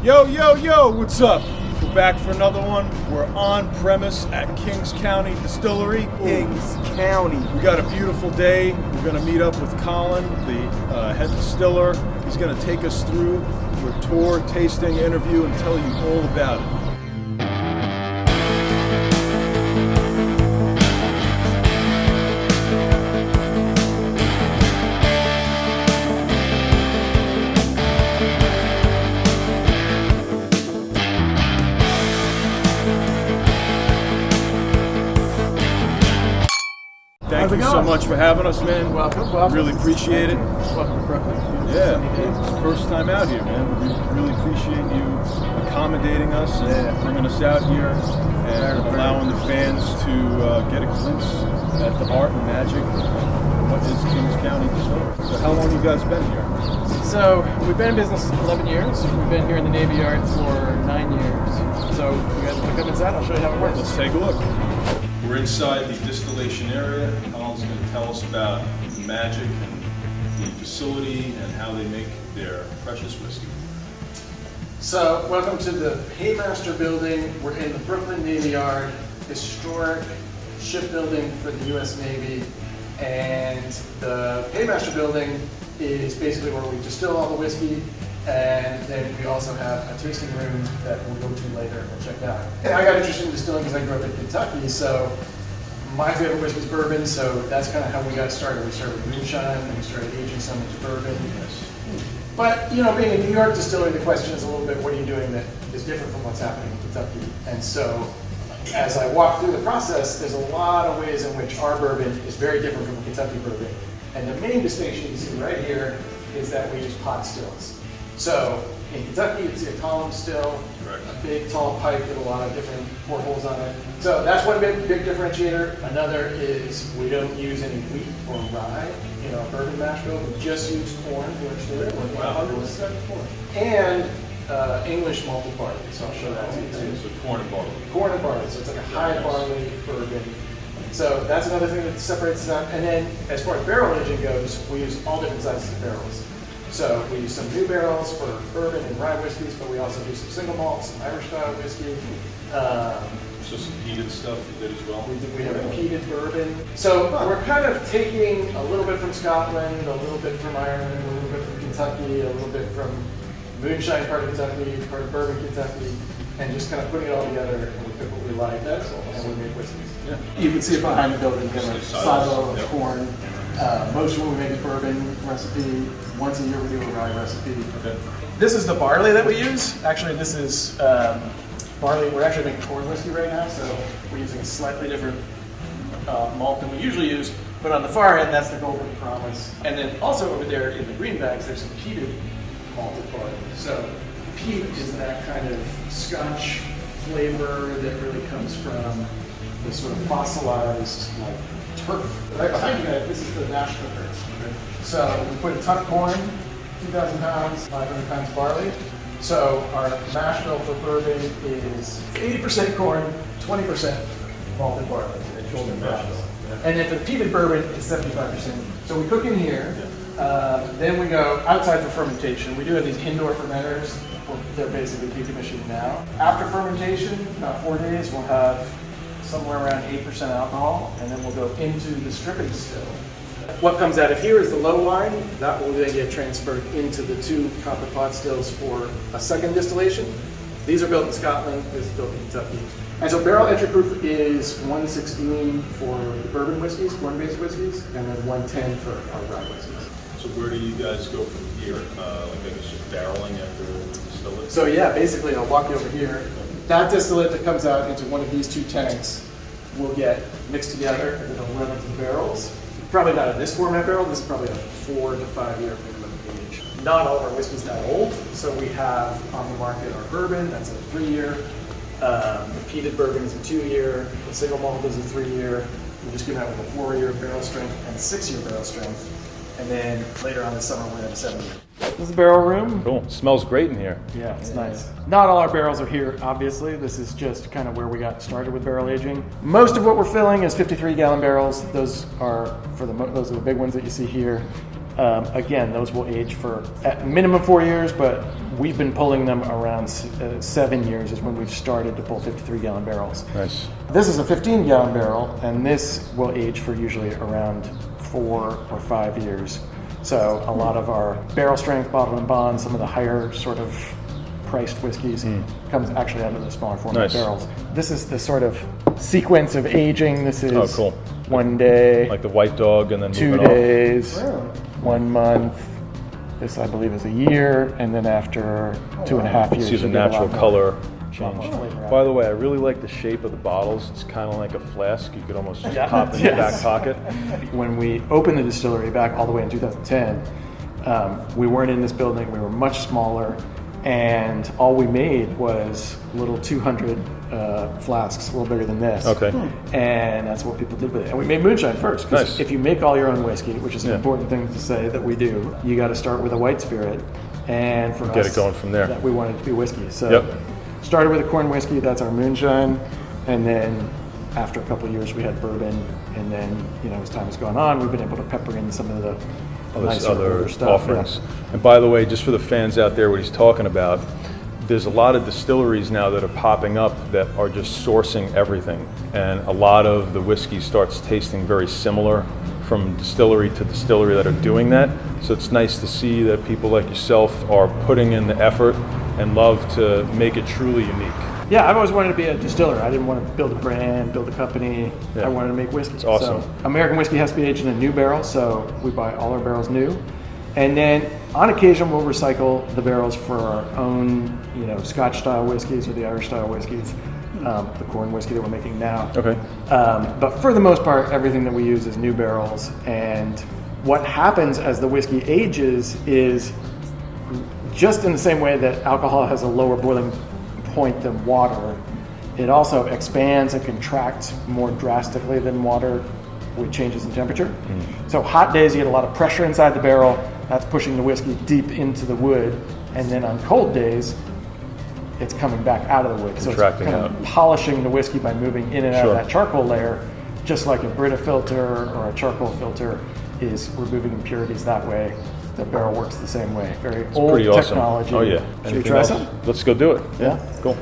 Yo, yo, yo, what's up? We're back for another one. We're on premise at Kings County Distillery. Kings County. We got a beautiful day. We're going to meet up with Colin, the head distiller. He's going to take us through for a tour, tasting, interview, and tell you all about it. Thank you so much for having us, man. Welcome. Really appreciate it. Welcome to Brooklyn. Yeah, it's the first time out here, man. We really appreciate you accommodating us and bringing us out here and allowing the fans to get a glimpse at the art and magic of what is Kings County Distillery. So how long have you guys been here? So we've been in business 11 years. We've been here in the Navy Yard for 9 years. So you guys want to come inside? I'll show you how it works. Let's take a look. We're inside the distillation area. Colin's going to tell us about the magic and the facility and how they make their precious whiskey. So welcome to the Paymaster Building. We're in the Brooklyn Navy Yard, historic shipbuilding for the U.S. Navy. And the Paymaster Building is basically where we distill all the whiskey. And then we also have a tasting room that we'll go to later and check out. And I got interested in distilling because I grew up in Kentucky, so my favorite whiskey is bourbon, so that's kind of how we got started. We started with moonshine, and we started aging some into bourbon. But, you know, being a New York distillery, the question is a little bit, what are you doing that is different from what's happening in Kentucky? And so, as I walk through the process, there's a lot of ways in which our bourbon is very different from Kentucky bourbon. And the main distinction you see right here is that we use pot stills. So in Kentucky, you'd see a column still, a big tall pipe with a lot of different portholes on it. So that's one big differentiator. Another is we don't use any wheat or rye in our bourbon mash bill. We just use corn to extrude it. 100% corn. And English malted barley. So I'll show that to you too. So corn and barley. Corn and barley. So it's like a high barley bourbon. So that's another thing that separates us out. And then as far as barrel aging goes, we use all different sizes of barrels. So we use some new barrels for bourbon and rye whiskeys, but we also do some single malt, some Irish style whiskey. So some peated stuff you did as well? We have a peated bourbon. So we're kind of taking a little bit from Scotland, a little bit from Ireland, a little bit from Kentucky, a little bit from moonshine part of Kentucky, part of bourbon Kentucky, and just kind of putting it all together, and we pick what we like, and we make whiskeys. Yeah. You can see it behind the building, we have a silo of corn. Most of what we make is bourbon recipe. Once a year we do a rye recipe. Okay. This is the barley that we use. Actually, this is barley. We're actually making corn whiskey right now, so we're using a slightly different malt than we usually use. But on the far end, that's the Golden Promise. And then also over there in the green bags, there's some peated malted barley. So peat is that kind of Scotch flavor that really comes from the sort of fossilized like turf. Right behind you guys, this is the mash cooker. Okay. So we put a ton of corn, 2,000 pounds, 500 pounds barley. So our mash bill for bourbon is 80% corn, 20% malted barley. Golden mash bill. And then for the peated bourbon, it's 75%. So we cook in here. Then we go outside for fermentation. We do have these indoor fermenters. They're basically decommissioned now. After fermentation, about 4 days, we'll have somewhere around 8% alcohol, and then we'll go into the stripping still. What comes out of here is the low line. That will then get transferred into the 2 copper pot stills for a second distillation. These are built in Scotland, this is built in Kentucky. And so barrel entry proof is 116 for the bourbon whiskeys, corn-based whiskeys, and then 110 for our rye whiskeys. So where do you guys go from here? Like I guess just barreling after distillate? So yeah, basically I'll walk you over here. That distillate that comes out into one of these 2 tanks will get mixed together and then it'll run into the barrels. Probably not in this format barrel, this is probably a 4 to 5 year minimum age. Not all of our whiskey's that old, so we have on the market our bourbon, that's a 3-year. The peated bourbon is a 2-year, the single malt is a 3-year. We just came out with a 4-year barrel strength and 6-year barrel strength. And then later on this summer we have a 7-year. This is the barrel room. Cool. It smells great in here. Yeah, it's nice. Not all our barrels are here, obviously. This is just kind of where we got started with barrel aging. Most of what we're filling is 53-gallon barrels. Those are those are the big ones that you see here. Again, those will age for at minimum 4 years, but we've been pulling them around 7 years is when we've started to pull 53-gallon barrels. Nice. This is a 15-gallon barrel, and this will age for usually around 4 or 5 years. So a lot of our barrel strength, bottled and bond, some of the higher sort of priced whiskeys comes actually out of the smaller format barrels. This is the sort of sequence of aging. This is cool. 1 day, Like the White Dog, and then 2 moving days, 1 month. This, I believe, is a year, and then after 2.5 years, See the you get a natural lot more- color lot change. more flavor out By of the it. way, I really like the shape of the bottles. It's kind of like a flask. You could almost just Yeah. pop in your Yes. back pocket. When we opened the distillery back all the way in 2010, we weren't in this building. We were much smaller, and all we made was little 200 flasks, a little bigger than this. Okay. And that's what people did with it. And we made moonshine first, because Nice. if you make all your own whiskey, which is an Yeah. important thing to say that we do, you got to start with a white spirit. And for Get us, it going from there. that we wanted it to be whiskey. So Yep. started with a corn whiskey, that's our moonshine, and then after a couple of years we had bourbon, and then as time has gone on, we've been able to pepper in some of the nicer Other older stuff. offerings. And by the way, just for the fans out there, what he's talking about, there's a lot of distilleries now that are popping up that are just sourcing everything, and a lot of the whiskey starts tasting very similar from distillery to distillery that are doing that. So it's nice to see that people like yourself are putting in the effort and love to make it truly unique. Yeah, I've always wanted to be a distiller. I didn't want to build a brand, build a company. Yeah. I wanted to make whiskey. It's awesome. So American whiskey has to be aged in a new barrel, so we buy all our barrels new. And then on occasion we'll recycle the barrels for our own, Scotch style whiskeys or the Irish style whiskeys, the corn whiskey that we're making now. Okay. But for the most part, everything that we use is new barrels. And what happens as the whiskey ages is just in the same way that alcohol has a lower boiling point than water, it also expands and contracts more drastically than water with changes in temperature. So hot days, you get a lot of pressure inside the barrel. That's pushing the whiskey deep into the wood. And then on cold days, it's coming back out of the wood. So it's Contracting kind out. of polishing the whiskey by moving in and out Sure. of that charcoal layer, just like a Brita filter or a charcoal filter is removing impurities that way. The barrel works the same way. Very old Pretty awesome. technology. Oh yeah. Should we Anything try else? some? Let's go do it. Yeah. Cool.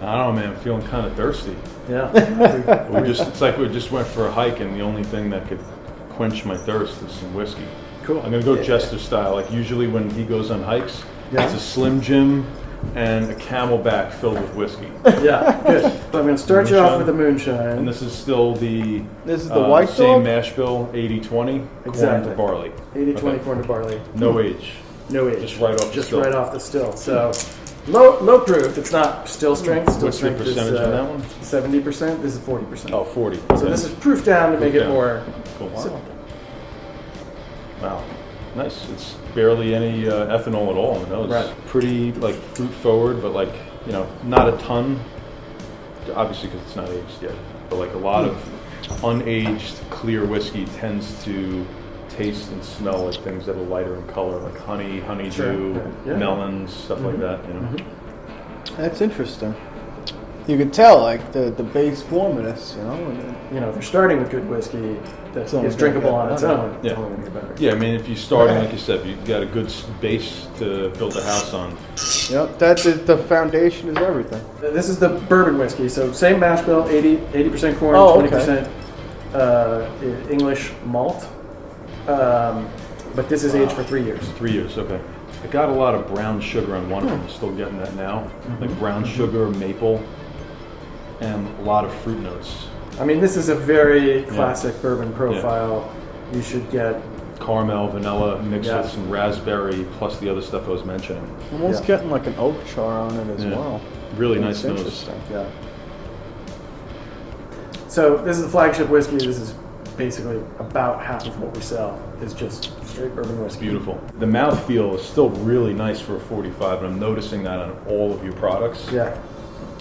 I don't know, man. I'm feeling kind of thirsty. Yeah. It's like we just went for a hike, and the only thing that could quench my thirst is some whiskey. Cool. I'm gonna go Jester style. Like usually when he goes on hikes, Yeah. it's a Slim Jim and a Camelback filled with whiskey. Yeah, good. So I'm going to start you off with the moonshine. And this is still the White same Dog? mash bill, 80-20, Exactly. corn to barley. 80-20 Okay. corn to barley. No age. No age. Just right off the Just still. right off the still. So low proof. It's not still strength. Still What's the strength percentage is on that one? 70%. This is 40%. Oh, 40. So this is proof down to make it down. more Cool. simple. Wow. Nice. It's barely any ethanol at all in the nose. Right. Pretty like fruit forward, but like, not a ton. Obviously because it's not aged yet. But like a lot of unaged clear whiskey tends to taste and smell like things that are lighter in color, like honey, honeydew, Sure. Yeah. melons, stuff like that, That's interesting. You could tell, like, the base form of this, and They're starting with good whiskey that only is drinkable gonna on get its better. own. Yeah. It's only gonna get better. Yeah, I mean, if you start, like you said, you've got a good base to build a house on. Yep, that's it. The foundation is everything. This is the bourbon whiskey. So same mash bill, 80% corn, Oh, okay. 20% English malt. But this is aged for 3 years. 3 years, okay. I got a lot of brown sugar on one of them. Still getting that now. Like brown sugar, maple, and a lot of fruit notes. I mean, this is a very classic bourbon profile. You should get Caramel, vanilla, mixed Yeah. with some raspberry, plus the other stuff I was mentioning. Almost Yeah. getting like an oak char on it as Yeah. well. Really That's nice nose. interesting. yeah. So this is the flagship whiskey. This is basically about half of what we sell is just straight bourbon whiskey. Beautiful. The mouthfeel is still really nice for a 45, and I'm noticing that on all of your products. Yeah.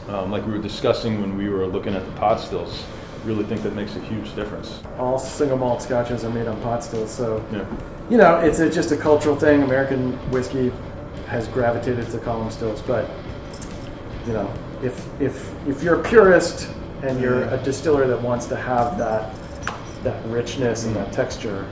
Like we were discussing when we were looking at the pot stills. Really think that makes a huge difference. All single malt scotches are made on pot stills, so Yeah. it's just a cultural thing. American whiskey has gravitated to column stills, but if you're a purist and you're a distiller that wants to have that richness and that texture,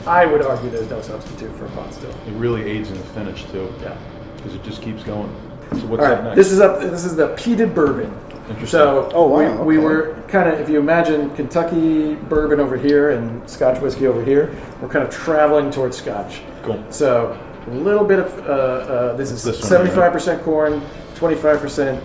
I would argue there's no substitute for a pot still. It really aids in the finish too. Yeah. because it just keeps going. So what's All up right, next? this is the peated bourbon. Interesting. So Oh, wow, we okay. were kind of, if you imagine Kentucky bourbon over here and Scotch whiskey over here, we're kind of traveling towards Scotch. Cool. So a little bit of this is This one here, 75% corn, 25%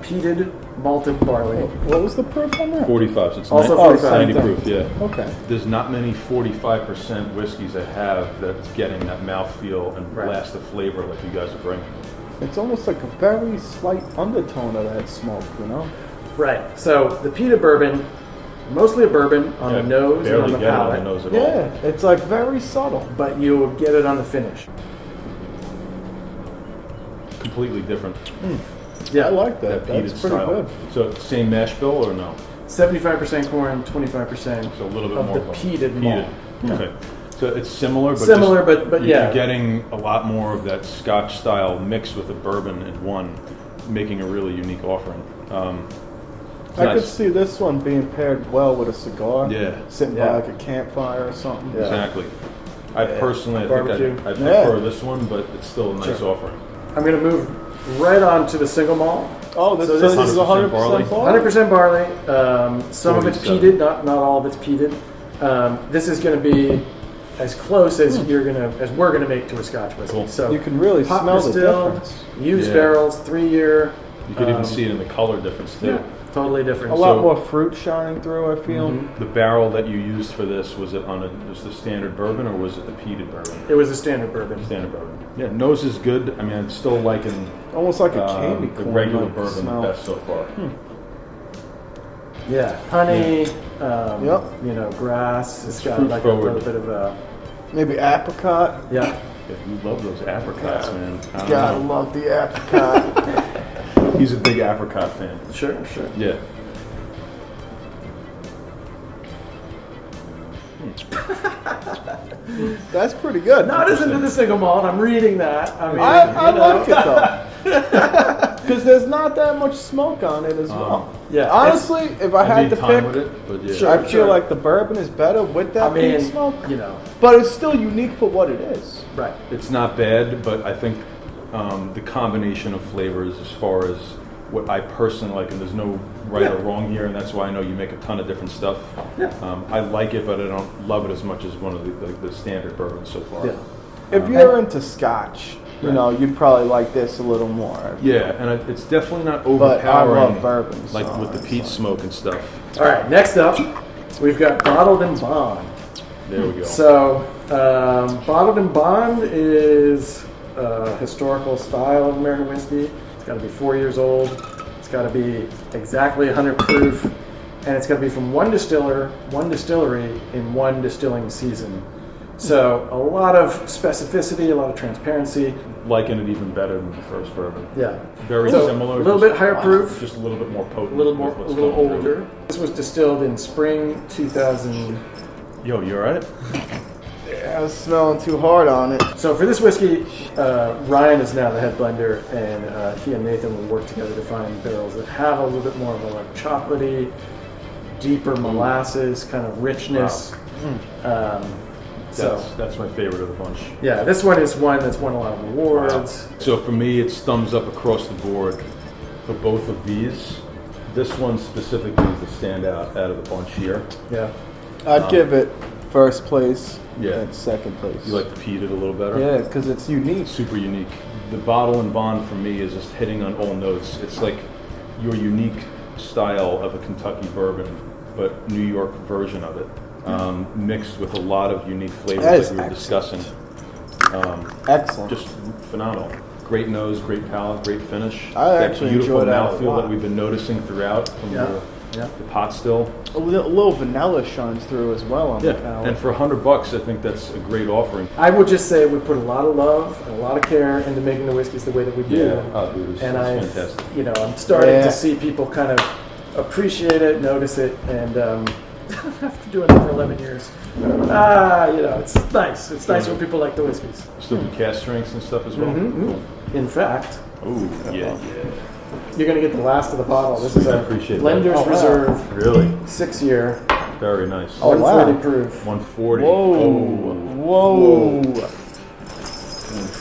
peated malted barley. What was the proof on that? 45, so it's Also 90, 45. 90 proof, yeah. Okay. There's not many 45% whiskeys that have that's getting that mouthfeel and Right. blast of flavor like you guys are bringing. It's almost like a very slight undertone of that smoke, you know? Right. So the peated bourbon, mostly a bourbon on Yeah, the nose and barely on the get palate, it on the nose at all. Yeah, it's like very subtle. but you'll get it on the finish. Completely different. Yeah, I like that. peated That's pretty style. good. So same mash bill or no? 75% corn, 25% So a little bit of more the peated malt. Okay. So it's similar, but Similar, just, but you're yeah. getting a lot more of that Scotch style mixed with a bourbon in one, making a really unique offering. I could nice. see this one being paired well with a cigar. Yeah. Sitting Yeah. by like a campfire or something. Yeah. Exactly. I personally, I Barbecue. think I prefer Yeah. this one, but it's still a nice Sure. offering. I'm going to move right on to the single malt. Oh, this, So so this this is is 100% barley? barley? 100% barley. Some of it's 47. peated, not all of it's peated. This is going to be as close as we're gonna make to a Scotch whiskey. Cool. So You can really pot smell the distilled, difference. used Yeah. barrels, 3-year. You could even see it in the color difference too. Yeah, totally different. A lot So- more fruit shining through, I feel. The barrel that you used for this, was it the standard bourbon or was it the peated bourbon? It was a standard bourbon. Standard bourbon. Yeah, nose is good. I mean, I'm still liking Almost like a candy the corn. regular like bourbon smell. the best so far. Yeah, honey. Yep. You know, grass. It's got fruit like forward. a little bit of a Maybe apricot. yeah. Yeah, you love those apricots, man. I don't Gotta know. love the apricot. He's a big apricot fan. Sure. Yeah. That's pretty good. Not as into the single malt. I'm reading that. I mean, I you know. like it though. Because there's not that much smoke on it as well. Yeah, Honestly, if I had need to time pick, with it, but yeah. Sure. I feel like the bourbon is better with that I mean, peat smoke. you know, But it's still unique for what it is. right. It's not bad, but I think the combination of flavors as far as what I personally like, and there's no right or wrong here, and that's why I know you make a ton of different stuff. Yeah. I like it, but I don't love it as much as one of the standard bourbons so far. Yeah. If you're into Scotch, you know, you'd probably like this a little more. Yeah, and it's definitely not But I overpowering, love bourbon, like so with the it's peat like- smoke and stuff. All right. Next up, we've got bottled and bond. There we go. So, bottled and bond is a historical style of American whiskey. It's got to be 4 years old. It's got to be exactly 100 proof, and it's got to be from one distiller, one distillery in one distilling season. So, a lot of specificity, a lot of transparency. Liking it even better than the first bourbon. Yeah. Very So, similar. A little just- bit higher proof, Just a little bit more potent. a little more, with a what's little coming through. older. This was distilled in spring 2000. Yo, you alright? Yeah, I was smelling too hard on it. So for this whiskey, Ryan is now the head blender, and he and Nathan will work together to find barrels that have a little bit more of a like chocolatey, deeper molasses kind of richness. So That's my favorite of the bunch. yeah, this one is one that's won a lot of awards. So for me, it's thumbs up across the board for both of these. This one specifically is the standout out of the bunch here. Yeah, I'd give it first place Yeah. and second place. You like the peated a little better? Yeah, because it's unique. Super unique. The bottle and bond for me is just hitting on all notes. It's like your unique style of a Kentucky bourbon, but New York version of it, mixed with a lot of unique flavors That like is we were excellent. discussing. Excellent. Just phenomenal. Great nose, great palate, great finish. I that actually beautiful enjoy that a mouthfeel lot. that we've been noticing throughout from Yeah. the pot still. A little vanilla shines through as well on the palate. And for $100, I think that's a great offering. I would just say we put a lot of love and a lot of care into making the whiskeys the way that we do. Oh, dude, it's And fantastic. I'm starting Yeah. to see people kind of appreciate it, notice it, and after doing it for 11 years, it's nice. It's nice when people like the whiskeys. Still do cast strengths and stuff as well. Mhm. In fact, Ooh, yeah. you're going to get the last of the bottle. This is I a appreciate that. Blender's Oh, wow. Reserve, Really? 6-year, Very nice. Oh, wow. 140 proof. 140. Whoa. Oh. Whoa.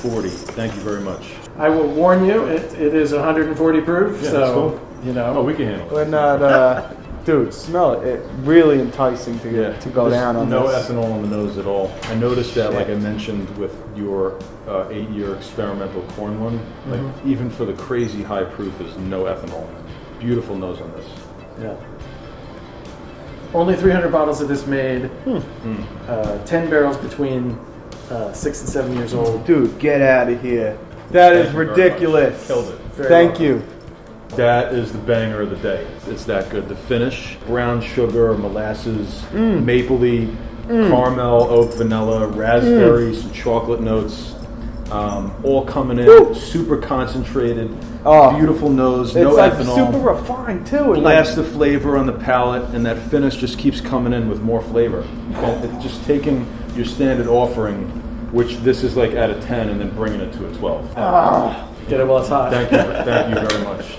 140. Thank you very much. I will warn you, it is 140 proof, Yeah, so, that's cool. you know. Oh, we can handle it. We're not, dude, smell it. It's really enticing to go There's down on no this. ethanol on the nose at all. I noticed that, like I mentioned, with your 8-year experimental corn one, like even for the crazy high proof is no ethanol. Beautiful nose on this. Yeah. Only 300 bottles of this made. 10 barrels between 6 and 7 years old. Dude, get out of here. That is Thank you very ridiculous. much. Killed it. Thank you. That is the banger of the day. It's that good. The finish, brown sugar, molasses, mapley, caramel, oak, vanilla, raspberry, some chocolate notes, all coming in. Woo. Super concentrated, Oh. beautiful nose, It's no like ethanol. super refined too. And Blast of flavor on the palate, and that finish just keeps coming in with more flavor. And it's just taking your standard offering, which this is like out of 10, and then bringing it to a 12. Get it while it's hot. Thank you very much.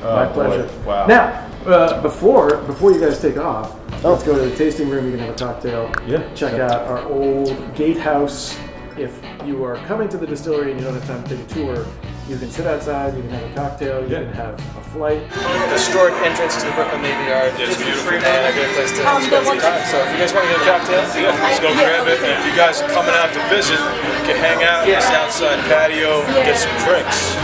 My pleasure. Boy. Wow. Now, before you guys take off, let's go to the tasting room. You can have a cocktail. Yeah. Check out our old gatehouse. If you are coming to the distillery and you don't have time to take a tour, you can sit outside, you can have a cocktail, you can have a flight. The historic entrance to the Brooklyn Navy Yard. It's beautiful. And a great place to spend some time. So if you guys want to get a cocktail, Let's go grab it. And if you guys are coming out to visit, you can hang out in this outside patio, get some drinks.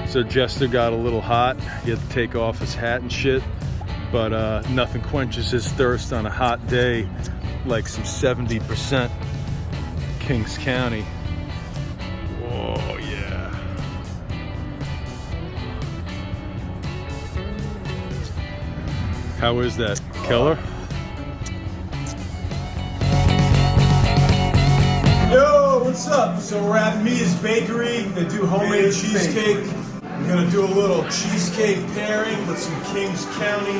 So Jester got a little hot. He had to take off his hat and shit. But nothing quenches his thirst on a hot day like some 70% Kings County. Oh yeah. How is that? Killer? Yo, what's up? So we're at Mia's Bakery. They do homemade cheesecake. We're gonna do a little cheesecake pairing with some Kings County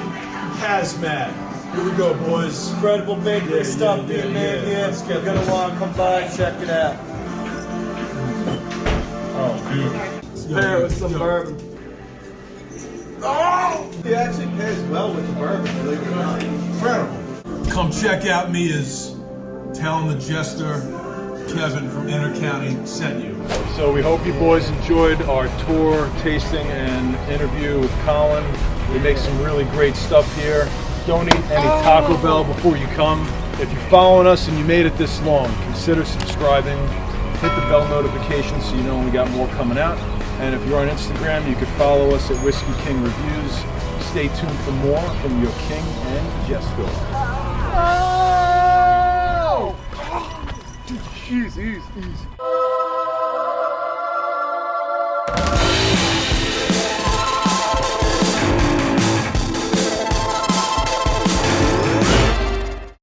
hazmat. Here we go, boys. Incredible bakery stuff being made here. Let's get You're gonna want to come by and check it out. Oh, dude. Pair it with some bourbon. Oh! It actually pairs well with the bourbon, believe it or not. Incredible. Come check out Mia's. Tell him the Jester, Kevin from Inner County sent you. So we hope you boys enjoyed our tour, tasting, and interview with Colin. We make some really great stuff here. Don't eat any Taco Bell before you come. If you're following us and you made it this long, consider subscribing. Hit the bell notification so you know when we got more coming out. And if you're on Instagram, you can follow us at Whiskey King Reviews. Stay tuned for more from your King and Jester. Jeez, easy.